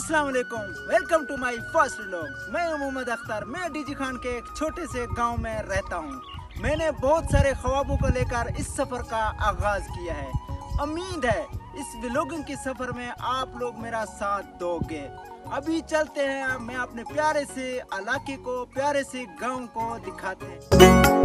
अस्सलाम वालेकुम, welcome to my first vlog. मैं मोहम्मद अख्तर, मैं डीजी खान के एक छोटे से गांव में रहता हूं। मैंने बहुत सारे ख्वाबों को लेकर इस सफ़र का आगाज़ किया है। उम्मीद है इस व्लॉगिंग के सफ़र में आप लोग मेरा साथ दोगे। अभी चलते हैं, मैं अपने प्यारे से इलाके को, प्यारे से गांव को दिखाते हैं।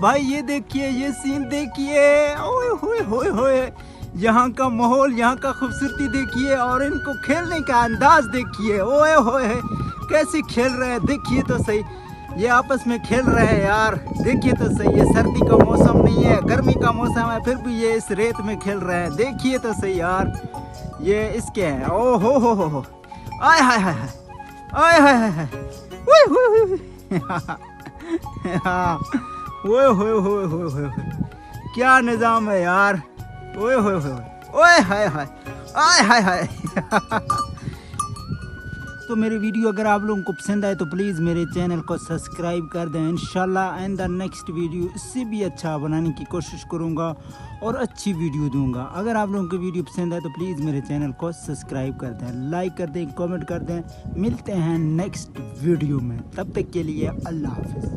भाई ये देखिए, ये सीन देखिए, ओए होए होए होए, यहाँ का माहौल, यहाँ का खूबसूरती देखिए और इनको खेलने का अंदाज देखिए। ओए होए कैसे खेल रहे हैं, देखिए तो सही। ये आपस में खेल रहे हैं यार, देखिए तो सही। ये सर्दी का मौसम नहीं है, गर्मी का मौसम है, फिर भी ये इस रेत में खेल रहे हैं। देखिए तो सही यार, ये इसके हैं। ओ हो, आय हाय हाय हाय, आय हाय हाय हाय, ओए होए हाँ, ओए होए होए होए होए, क्या निज़ाम है यार। ओए होए होए, ओए हाय हाय, आय हाय हाय तो मेरी वीडियो अगर आप लोगों को पसंद आए तो प्लीज़ मेरे चैनल को सब्सक्राइब कर दें। इंशाल्लाह एंड द नेक्स्ट वीडियो इससे भी अच्छा बनाने की कोशिश करूँगा और अच्छी वीडियो दूंगा। अगर आप लोगों को वीडियो पसंद आए तो प्लीज़ मेरे चैनल को सब्सक्राइब कर दें, लाइक कर दें, कमेंट कर दें। मिलते हैं नेक्स्ट वीडियो में, तब तक के लिए अल्लाह हाफ़िज़।